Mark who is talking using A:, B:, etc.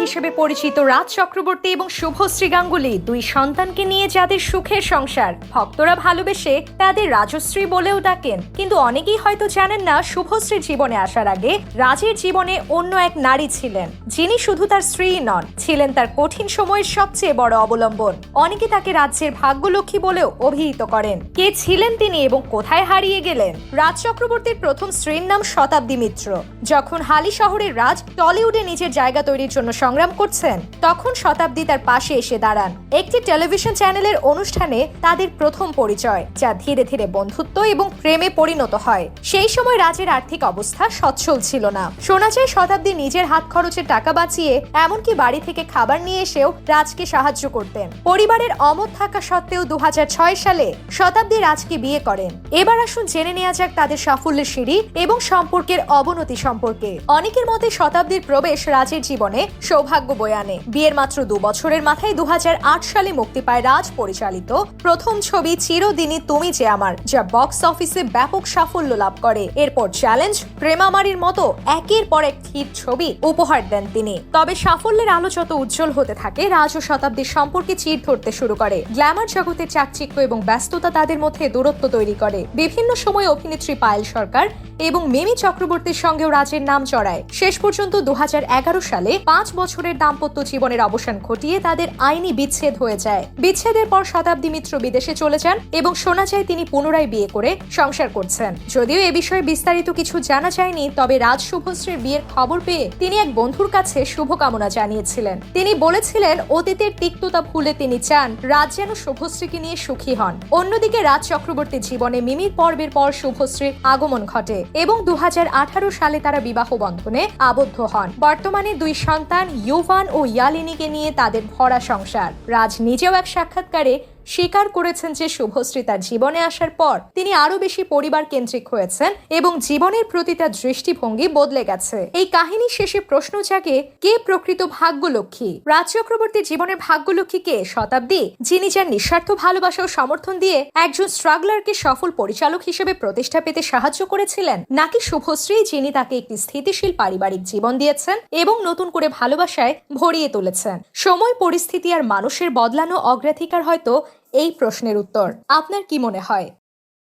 A: হিসেবে পরিচিত রাজ চক্রবর্তী এবং শুভশ্রী গাঙ্গুলি দুই সন্তানকে নিয়ে যাদের সুখের সংসার ভক্তরা ভালোবেসে তাদের রাজশ্রী বলেও ডাকেন। কিন্তু অনেকেই হয়তো জানেন না, শুভশ্রীর জীবনে আসার আগে রাজের জীবনে অন্য এক নারী ছিলেন, যিনি শুধু তার স্ত্রী নন, ছিলেন তার কঠিন সময়ের সবচেয়ে বড় অবলম্বন। অনেকে তাকে রাজ্যের ভাগ্যলক্ষ্মী বলেও অভিহিত করেন। কে ছিলেন তিনি এবং কোথায় হারিয়ে গেলেন? রাজ চক্রবর্তীর প্রথম স্ত্রীর নাম শতাব্দী মিত্র। যখন হালি শহরের রাজ টলিউডে নিজের জায়গা তৈরির জন্য সংগ্রাম করছেন, তখন শতাব্দী তার পাশে এসে দাঁড়ান। একটি টেলিভিশন চ্যানেলের অনুষ্ঠানে তাদের প্রথম পরিচয়, যা ধীরে ধীরে বন্ধুত্ব এবং প্রেমে পরিণত হয়। সেই সময় রাজের আর্থিক অবস্থা সচ্ছল ছিল না। শোনা যায় শতাব্দী নিজের হাত খরচের টাকা বাঁচিয়ে এমনকি বাড়ি থেকে খাবার নিয়ে এসেও রাজকে সাহায্য করতেন। পরিবারের অমত থাকা সত্ত্বেও 2006 সালে শতাব্দী রাজকে বিয়ে করেন। এবার আসুন জেনে নেওয়া যাক তাদের সাফল্যের সিঁড়ি এবং সম্পর্কের অবনতি সম্পর্কে। অনেকের মতে শতাব্দীর প্রবেশ রাজের জীবনে সৌভাগ্য বয়ে আনে। বিয়ের মাত্র 2 বছরের মাথায় 2008 সালে মুক্তি পায় রাজ পরিচালিত প্রথম ছবি চিরদিনই তুমি যে আমার, যা বক্স অফিসে ব্যাপক সাফল্য লাভ করে। এরপর চ্যালেঞ্জ, প্রেমামারির মতো একের পর এক হিট ছবি উপহার দেন তিনি। তবে সাফল্যের আলো যত উজ্জ্বল হতে থাকে, রাজ ও শতাব্দীর সম্পর্কে চির ধরতে শুরু করে। গ্ল্যামার জগতের চাকচিক্য এবং ব্যস্ততা তাদের মধ্যে দূরত্ব তৈরি করে। বিভিন্ন সময় অভিনেত্রী পায়েল সরকার এবং মিমি চক্রবর্তীর সঙ্গেও রাজের নাম চড়ায়। শেষ পর্যন্ত 2011 সালে 5 বছরের দাম্পত্য জীবনের অবসান ঘটিয়ে তাদের আইনি বিচ্ছেদ হয়ে যায়। বিচ্ছেদের পর শতাব্দী মিত্র বিদেশে চলে যান এবং শোনা যায় তিনি পুনরায় বিয়ে করে সংসার করছেন। যদিও এ বিষয়ে বিস্তারিত কিছু জানা যায়নি, তবে রাজ শুভশ্রীর বিয়ের খবর পেয়ে তিনি এক বন্ধুর কাছে শুভকামনা জানিয়েছিলেন। তিনি বলেছিলেন অতীতের তিক্ততা ভুলে তিনি চান রাজ যেন শুভশ্রীকে নিয়ে সুখী হন। অন্যদিকে রাজ চক্রবর্তীর জীবনে মিমির পর্বের পর শুভশ্রীর আগমন ঘটে এবং 2018 সালে তারা বিবাহ বন্ধনে আবদ্ধ হন। বর্তমানে 2 সন্তান ইউভান ও ইয়ালিনীকে নিয়ে তাদের ভরা সংসার। রাজ নিজেও এক সাক্ষাৎকারে স্বীকার করেছেন যে শুভশ্রী তার জীবনে আসার পর তিনি আরো বেশি পরিবার কেন্দ্রিক হয়েছেন এবং জীবনের প্রতি তার দৃষ্টিভঙ্গি বদলে গেছে। এই কাহিনীর শেষে প্রশ্ন জাগে, কে প্রকৃত ভাগ্যলক্ষ্মী? রাজ চক্রবর্তীর জীবনের ভাগ্যলক্ষ্মী কে? শতাব্দী, যিনি যার নিঃস্বার্থ ভালোবাসা ও সমর্থন দিয়ে একজন স্ট্রাগলারকে সফল পরিচালক হিসেবে প্রতিষ্ঠা পেতে সাহায্য করেছিলেন, নাকি শুভশ্রী, যিনি তাকে একটি স্থিতিশীল পারিবারিক জীবন দিয়েছেন এবং নতুন করে ভালোবাসায় ভরিয়ে তুলেছেন? সময়, পরিস্থিতি আর মানুষের বদলানো অগ্রাধিকার হয়তো এই প্রশ্নের উত্তর। আপনার কি মনে হয়?